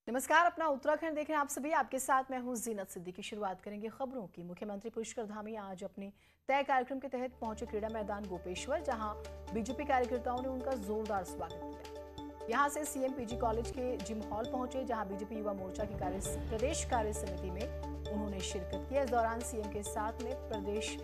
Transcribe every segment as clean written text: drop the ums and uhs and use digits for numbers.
नमस्कार, अपना उत्तराखंड देख रहे हैं आप सभी। आपके साथ मैं हूं जीनत सिद्दीकी। शुरुआत करेंगे खबरों की। मुख्यमंत्री पुष्कर धामी आज अपने तय कार्यक्रम के तहत पहुंचे क्रीड़ा मैदान गोपेश्वर, जहां बीजेपी कार्यकर्ताओं ने उनका जोरदार स्वागत किया। यहां से सीएम पीजी कॉलेज के जिम हॉल पहुंचे, जहां बीजेपी युवा मोर्चा की प्रदेश कार्य समिति में उन्होंने शिरकत की। इस दौरान सीएम के साथ में प्रदेश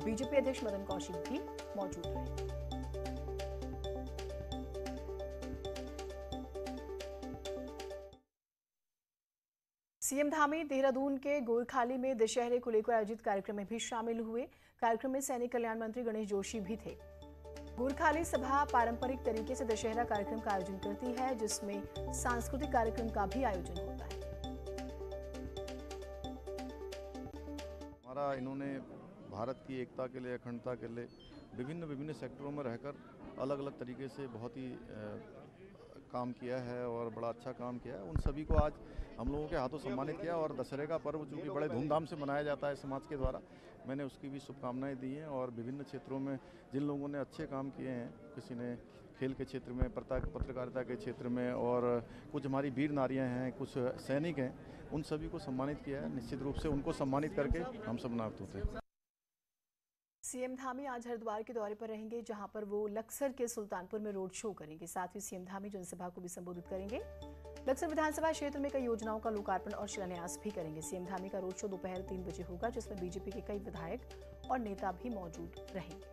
बीजेपी अध्यक्ष मदन कौशिक भी मौजूद रहे। सीएम धामी देहरादून के गोरखाली में दशहरे को लेकर आयोजित कार्यक्रम में भी शामिल हुए। कार्यक्रम में सैनिक कल्याण मंत्री गणेश जोशी भी थे। गोरखाली सभा पारंपरिक तरीके से दशहरा कार्यक्रम का आयोजन करती है, जिसमें सांस्कृतिक कार्यक्रम का भी आयोजन होता है। हमारा इन्होंने भारत की एकता के लिए, अखंडता के लिए विभिन्न सेक्टरों में रहकर अलग अलग तरीके से बहुत ही काम किया है और बड़ा अच्छा काम किया है। उन सभी को आज हम लोगों के हाथों सम्मानित किया और दशहरे का पर्व चूँकि बड़े धूमधाम से मनाया जाता है समाज के द्वारा, मैंने उसकी भी शुभकामनाएं दी हैं। और विभिन्न क्षेत्रों में जिन लोगों ने अच्छे काम किए हैं, किसी ने खेल के क्षेत्र में, पत्रकारिता के क्षेत्र में, और कुछ हमारी वीर नारियाँ हैं, कुछ सैनिक हैं, उन सभी को सम्मानित किया है। निश्चित रूप से उनको सम्मानित करके हम सब नार्थ होते हैं। सीएम धामी आज हरिद्वार के दौरे पर रहेंगे, जहां पर वो लक्सर के सुल्तानपुर में रोड शो करेंगे। साथ ही सीएम धामी जनसभा को भी संबोधित करेंगे। लक्सर विधानसभा क्षेत्र में कई योजनाओं का लोकार्पण और शिलान्यास भी करेंगे। सीएम धामी का रोड शो दोपहर 3 बजे होगा, जिसमें बीजेपी के कई विधायक और नेता भी मौजूद रहेंगे।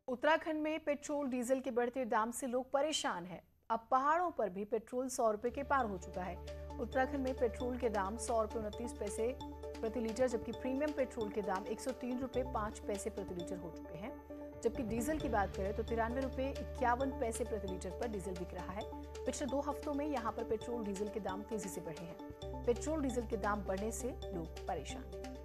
उत्तराखंड में पेट्रोल डीजल के बढ़ते दाम से लोग परेशान हैं। अब पहाड़ों पर भी पेट्रोल 100 रुपए के पार हो चुका है। उत्तराखंड में पेट्रोल के दाम 100 रुपए 29 पैसे प्रति लीटर, जबकि प्रीमियम पेट्रोल के दाम 103 रुपए 5 पैसे प्रति लीटर हो चुके हैं। जबकि डीजल की बात करें तो 93 रुपए 51 पैसे प्रति लीटर पर डीजल बिक रहा है। पिछले 2 हफ्तों में यहाँ पर पेट्रोल डीजल के दाम तेजी से बढ़े हैं। पेट्रोल डीजल के दाम बढ़ने से लोग परेशान हैं।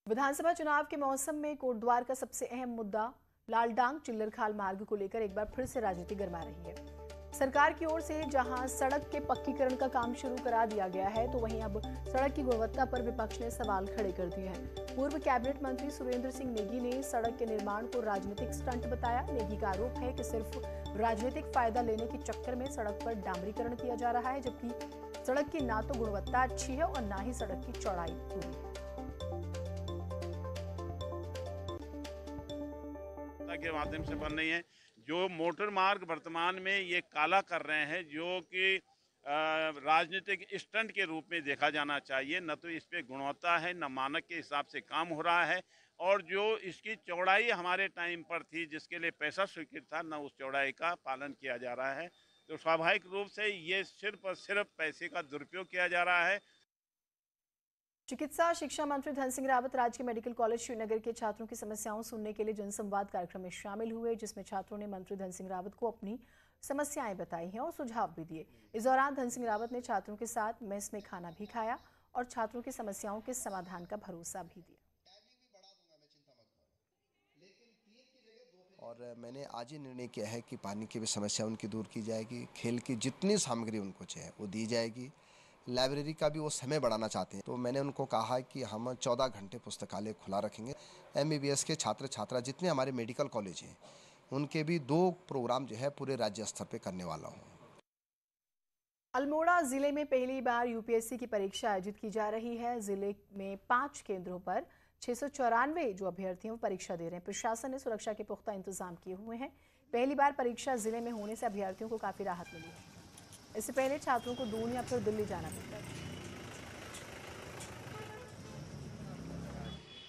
विधानसभा चुनाव के मौसम में कोटद्वार का सबसे अहम मुद्दा लालडांग चिल्लरखाल मार्ग को लेकर एक बार फिर से राजनीति गरमा रही है। सरकार की ओर से जहां सड़क के पक्कीकरण का काम शुरू करा दिया गया है, तो वहीं अब सड़क की गुणवत्ता पर विपक्ष ने सवाल खड़े कर दिए हैं। पूर्व कैबिनेट मंत्री सुरेंद्र सिंह नेगी ने सड़क के निर्माण को राजनीतिक स्टंट बताया। नेगी का आरोप है कि सिर्फ राजनीतिक फायदा लेने के चक्कर में सड़क पर डामरीकरण किया जा रहा है, जबकि सड़क की ना तो गुणवत्ता अच्छी है और ना ही सड़क की चौड़ाई पूरी है। के माध्यम से बन रही है। जो मोटर मार्ग वर्तमान में ये काला कर रहे हैं, जो कि राजनीतिक स्टंट के रूप में देखा जाना चाहिए। न तो इस पे गुणवत्ता है, न मानक के हिसाब से काम हो रहा है, और जो इसकी चौड़ाई हमारे टाइम पर थी, जिसके लिए पैसा स्वीकृत था, न उस चौड़ाई का पालन किया जा रहा है। तो स्वाभाविक रूप से ये सिर्फ और सिर्फ पैसे का दुरुपयोग किया जा रहा है। चिकित्सा शिक्षा मंत्री धन सिंह रावत राजकीय मेडिकल कॉलेज श्रीनगर के छात्रों की समस्याओं सुनने के लिए जनसंवाद कार्यक्रम में शामिल हुए, जिसमें छात्रों ने मंत्री धन सिंह रावत को अपनी समस्याएं बताई हैं और सुझाव भी दिए। इस दौरान धन सिंह रावत ने छात्रों के साथ मेस में खाना भी खाया और छात्रों की समस्याओं के समाधान का भरोसा भी दिया। और मैंने आज ही निर्णय किया है कि पानी की भी समस्या उनकी दूर की जाएगी, खेल की जितनी सामग्री उनको चाहिए वो दी जाएगी, लाइब्रेरी का भी वो समय बढ़ाना चाहते हैं। तो मैंने उनको कहा कि हम 14 घंटे पुस्तकालय खुला रखेंगे। MBBS के छात्र छात्रा जितने हमारे मेडिकल कॉलेज हैं, उनके भी 2 प्रोग्राम जो है पूरे राज्य स्तर पे करने वाला हूँ। अल्मोड़ा जिले में पहली बार UPSC की परीक्षा आयोजित की जा रही है। जिले में 5 केंद्रों पर 694 जो अभ्यर्थी हैं वो परीक्षा दे रहे हैं। प्रशासन ने सुरक्षा के पुख्ता इंतजाम किए हुए हैं। पहली बार परीक्षा जिले में होने से अभ्यर्थियों को काफी राहत मिली है। इससे पहले छात्रों को दून या फिर दिल्ली जाना पड़ता है।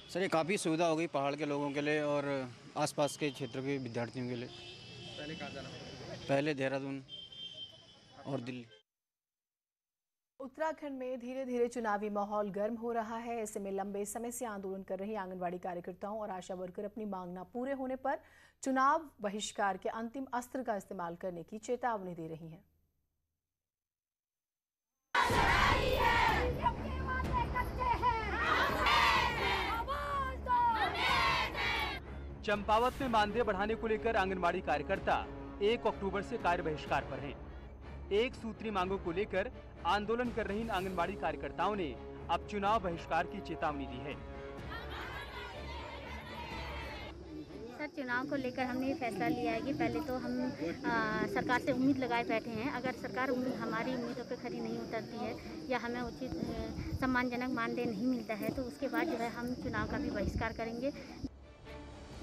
सर, ये काफ़ी सुविधा हो गई पहाड़ के लोगों के लिए और आसपास के क्षेत्र के विद्यार्थियों के लिए। पहले कहाँ जाना पड़ता था? पहले देहरादून और दिल्ली। उत्तराखंड में धीरे धीरे चुनावी माहौल गर्म हो रहा है। ऐसे में लंबे समय से आंदोलन कर रही आंगनवाड़ी कार्यकर्ताओं और आशा वर्कर अपनी मांग न पूरे होने पर चुनाव बहिष्कार के अंतिम अस्त्र का इस्तेमाल करने की चेतावनी दे रही हैं। चंपावत में मानदेय बढ़ाने को लेकर आंगनबाड़ी कार्यकर्ता 1 अक्टूबर से कार्य बहिष्कार पर हैं। 1 सूत्री मांगों को लेकर आंदोलन कर रही इन आंगनबाड़ी कार्यकर्ताओं ने अब चुनाव बहिष्कार की चेतावनी दी है। सर, चुनाव को लेकर हमने ये फैसला लिया है कि पहले तो हम सरकार से उम्मीद लगाए बैठे हैं। अगर सरकार हमारी उम्मीदों पे खरी नहीं उतरती है या हमें उचित सम्मानजनक मानदेय नहीं मिलता है तो उसके बाद जो है हम चुनाव का भी बहिष्कार करेंगे।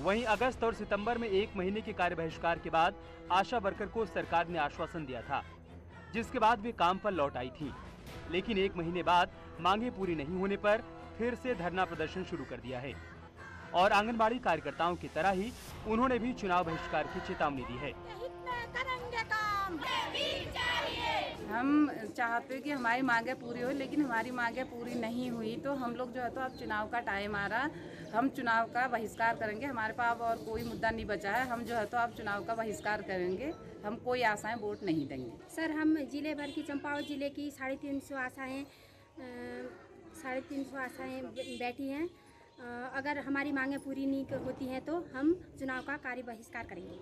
वहीं अगस्त और सितंबर में 1 महीने के कार्य बहिष्कार के बाद आशा वर्कर को सरकार ने आश्वासन दिया था, जिसके बाद वे काम पर लौट आई थी। लेकिन 1 महीने बाद मांगे पूरी नहीं होने पर फिर से धरना प्रदर्शन शुरू कर दिया है और आंगनबाड़ी कार्यकर्ताओं की तरह ही उन्होंने भी चुनाव बहिष्कार की चेतावनी दी है। हम चाहते हैं कि हमारी मांगे पूरी हो, लेकिन हमारी मांगे पूरी नहीं हुई तो हम लोग जो है तो अब चुनाव का टाइम आ रहा, हम चुनाव का बहिष्कार करेंगे। हमारे पास और कोई मुद्दा नहीं बचा है, हम जो है तो अब चुनाव का बहिष्कार करेंगे। हम कोई आशाएं वोट नहीं देंगे। सर, हम जिले भर की चंपावत जिले की 350 आशाएं बैठी हैं। अगर हमारी मांगे पूरी नहीं होती हैं तो हम चुनाव का कार्य बहिष्कार करेंगे।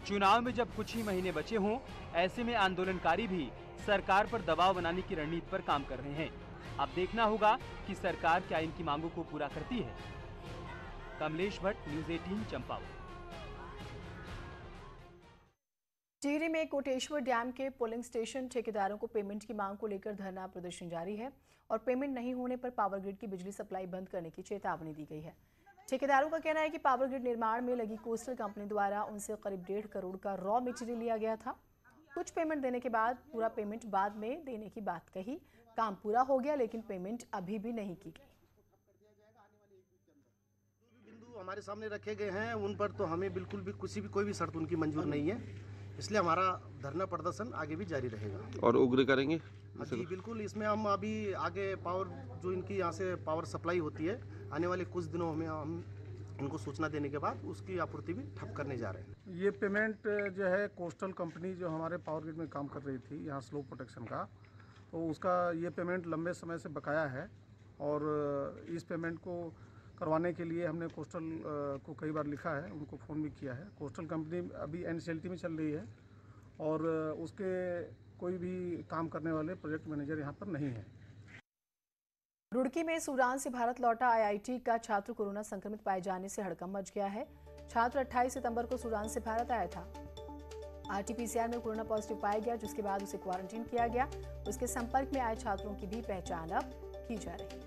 चुनाव में जब कुछ ही महीने बचे हों, ऐसे में आंदोलनकारी भी सरकार पर दबाव बनाने की रणनीति पर काम कर रहे हैं। अब देखना होगा कि सरकार क्या इनकी मांगों को पूरा करती है। कमलेश भट्ट, न्यूज़ 18 चंपावत। टिहरी में कोटेश्वर डैम के पुलिंग स्टेशन ठेकेदारों को पेमेंट की मांग को लेकर धरना प्रदर्शन जारी है और पेमेंट नहीं होने पर पावर ग्रिड की बिजली सप्लाई बंद करने की चेतावनी दी गई है। ठेकेदारों का कहना है कि पावर ग्रिड निर्माण में लगी कोस्टल कंपनी द्वारा उनसे करीब 1.5 करोड़ का रॉ मटेरियल लिया गया था। कुछ पेमेंट देने के बाद पूरा पेमेंट बाद में देने की बात कही। काम पूरा हो गया लेकिन पेमेंट अभी भी नहीं की गई। बिंदु हमारे सामने रखे गए हैं, उन पर तो हमें बिल्कुल भी कोई भी शर्त उनकी मंजूर नहीं है, इसलिए हमारा धरना प्रदर्शन आगे भी जारी रहेगा। और उग्र करेंगे? जी बिल्कुल, इसमें हम अभी आगे पावर जो इनकी यहाँ से पावर सप्लाई होती है, आने वाले कुछ दिनों में हम इनको सूचना देने के बाद उसकी आपूर्ति भी ठप करने जा रहे हैं। ये पेमेंट जो है कोस्टल कंपनी जो हमारे पावर ग्रिड में काम कर रही थी यहाँ स्लो प्रोटेक्शन का, तो उसका ये पेमेंट लंबे समय से बकाया है और इस पेमेंट को करवाने के लिए हमने कोस्टल को कई बार लिखा है, उनको फ़ोन भी किया है। कोस्टल कंपनी अभी एनसीएलटी में चल रही है और उसके कोई भी काम करने वाले प्रोजेक्ट मैनेजर यहाँ पर नहीं है। रुड़की में सूडान से भारत लौटा आईआईटी का छात्र कोरोना संक्रमित पाए जाने से हड़कंप मच गया है। छात्र 28 सितंबर को सूडान से भारत आया था। आरटीपीसीआर में कोरोना पॉजिटिव पाया गया, जिसके बाद उसे क्वारंटीन किया गया। उसके संपर्क में आए छात्रों की भी पहचान अब की जा रही है।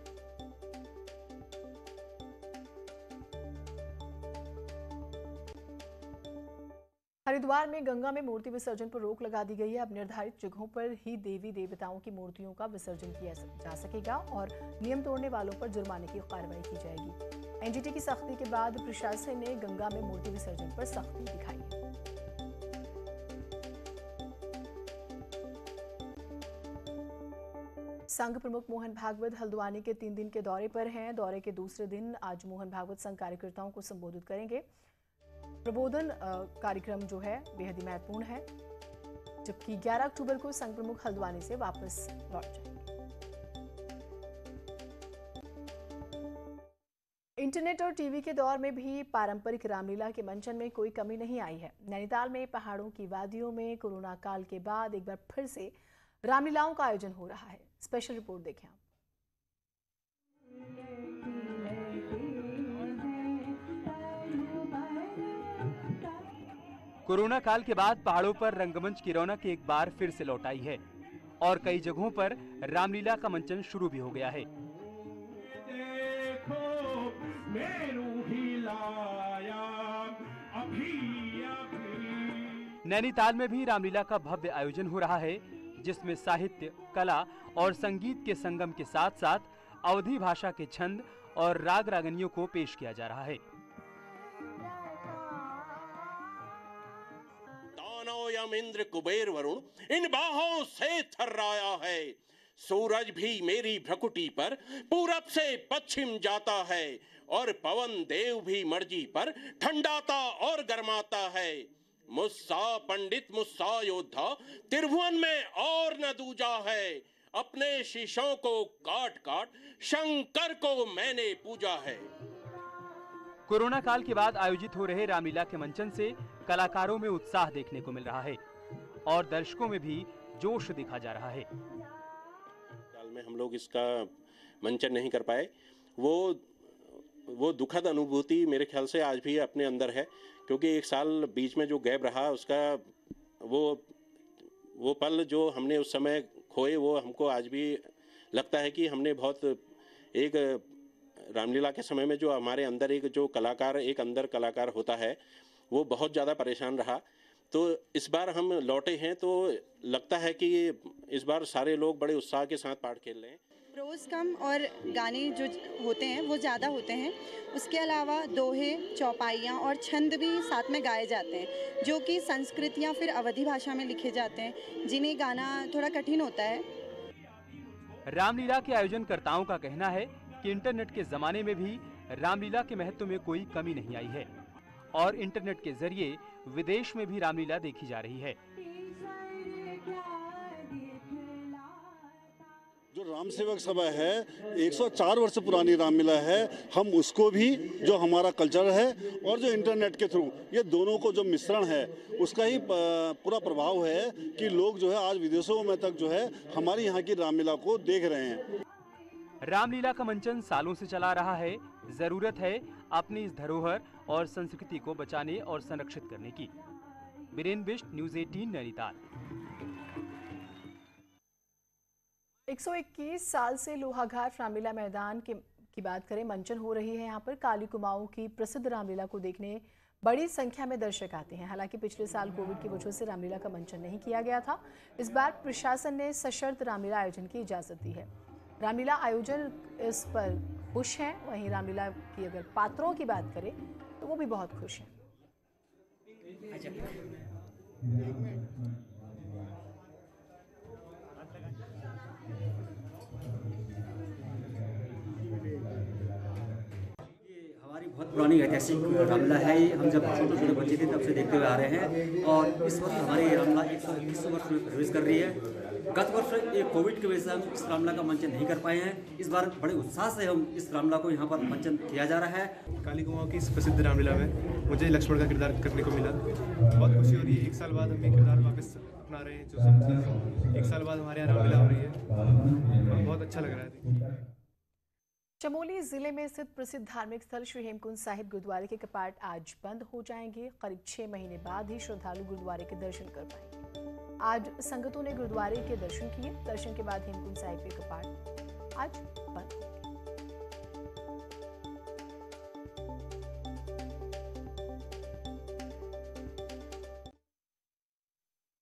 हरिद्वार में गंगा में मूर्ति विसर्जन पर रोक लगा दी गई है। अब निर्धारित जगहों पर ही देवी देवताओं की मूर्तियों का विसर्जन किया जा सकेगा और नियम तोड़ने वालों पर जुर्माने की कार्रवाई की जाएगी। एनजीटी की सख्ती के बाद प्रशासन ने गंगा में मूर्ति विसर्जन पर सख्ती दिखाई है। संघ प्रमुख मोहन भागवत हल्द्वानी के 3 दिन के दौरे पर हैं। दौरे के दूसरे दिन आज मोहन भागवत संघ कार्यकर्ताओं को संबोधित करेंगे। प्रबोधन कार्यक्रम जो है बेहद ही महत्वपूर्ण है, जबकि 11 अक्टूबर को संघ प्रमुख हल्द्वानी से वापस लौट जाएंगे। इंटरनेट और टीवी के दौर में भी पारंपरिक रामलीला के मंचन में कोई कमी नहीं आई है। नैनीताल में पहाड़ों की वादियों में कोरोना काल के बाद एक बार फिर से रामलीलाओं का आयोजन हो रहा है। स्पेशल रिपोर्ट देखें आप। कोरोना काल के बाद पहाड़ों पर रंगमंच की रौनक एक बार फिर से लौट आई है और कई जगहों पर रामलीला का मंचन शुरू भी हो गया है। नैनीताल में भी रामलीला का भव्य आयोजन हो रहा है, जिसमें साहित्य, कला और संगीत के संगम के साथ साथ अवधी भाषा के छंद और राग रागनियों को पेश किया जा रहा है। दानव इंद्र कुबेर वरुण इन बाहों से थर्राया है। सूरज भी मेरी भ्रकुटी पर पूरब से पश्चिम जाता है और पवन देव भी मर्जी पर ठंडाता और गर्माता है। मुस्सा पंडित मुस्सा योद्धा त्रिभुवन में और न दूजा है। अपने शीशों को काट काट शंकर को मैंने पूजा है। कोरोना काल के बाद आयोजित हो रहे रामलीला के मंचन से कलाकारों में उत्साह देखने को मिल रहा है और दर्शकों में भी जोश दिखा जा रहा है। में हम लोग इसका मंचन नहीं कर पाए, वो दुखद अनुभूति मेरे ख्याल से आज भी अपने अंदर है, क्योंकि एक साल बीच में जो गैप रहा उसका वो पल जो हमने उस समय खोए, वो हमको आज भी लगता है कि हमने बहुत एक रामलीला के समय में जो हमारे अंदर एक जो कलाकार, एक अंदर कलाकार होता है, वो बहुत ज़्यादा परेशान रहा। तो इस बार हम लौटे हैं तो लगता है कि इस बार सारे लोग बड़े उत्साह के साथ पाठ खेल रहे हैं। प्रोज कम और गाने जो होते हैं वो ज़्यादा होते हैं। उसके अलावा दोहे, चौपाइयाँ और छंद भी साथ में गाए जाते हैं, जो कि संस्कृत या फिर अवधी भाषा में लिखे जाते हैं, जिन्हें गाना थोड़ा कठिन होता है। रामलीला के आयोजनकर्ताओं का कहना है कि इंटरनेट के जमाने में भी रामलीला के महत्व में कोई कमी नहीं आई है और इंटरनेट के जरिए विदेश में भी रामलीला देखी जा रही है। जो राम सेवक सभा है 104 वर्ष पुरानी रामलीला है, हम उसको भी, जो हमारा कल्चर है और जो इंटरनेट के थ्रू, ये दोनों को जो मिश्रण है उसका ही पूरा प्रभाव है कि लोग जो है आज विदेशों में तक जो है हमारी यहाँ की रामलीला को देख रहे हैं। रामलीला का मंचन सालों से चला रहा है। जरूरत है अपनी इस धरोहर और संस्कृति को बचाने और संरक्षित करने की। बीरेन बिष्ट, न्यूज़ 18 नैनीताल। 121 साल से लोहाघाट रामलीला मैदान की बात करें, मंचन हो रही है। यहाँ पर काली कुमाऊं की प्रसिद्ध रामलीला को देखने बड़ी संख्या में दर्शक आते हैं। हालांकि पिछले साल कोविड की वजह से रामलीला का मंचन नहीं किया गया था। इस बार प्रशासन ने सशर्त रामलीला आयोजन की इजाजत दी है। रामलीला आयोजन इस पर खुश हैं। वहीं रामलीला की अगर पात्रों की बात करें तो वो भी बहुत खुश हैं। बहुत पुरानी ऐतिहासिक रामलीला है। हम जब छोटे छोटे बच्चे थे तब से देखते हुए आ रहे हैं और इस वक्त हमारी रामलीला 121 वर्ष में प्रवेश कर रही है। गत वर्ष कोविड की वजह से हम इस रामलीला का मंचन नहीं कर पाए हैं। इस बार बड़े उत्साह से हम इस रामलीला को यहाँ पर मंचन किया जा रहा है। काली कुमाऊं की इस प्रसिद्ध रामलीला में मुझे लक्ष्मण का किरदार करने को मिला। बहुत खुशी हो रही है। 1 साल बाद हम ये किरदार वापस अपना रहे हैं। जो सब 1 साल बाद हमारे यहाँ रामलीला हो रही है, बहुत अच्छा लग रहा है। चमोली जिले में स्थित प्रसिद्ध धार्मिक स्थल श्री हेमकुंड साहिब गुरुद्वारे के कपाट आज बंद हो जाएंगे। करीब 6 महीने बाद ही श्रद्धालु गुरुद्वारे के दर्शन कर पाएंगे। आज संगतों ने गुरुद्वारे के दर्शन किए। दर्शन के बाद हेमकुंड साहिब के कपाट आज बंद होंगे।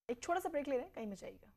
एक छोटा सा ब्रेक ले रहे हैं, कहीं मत जाइएगा।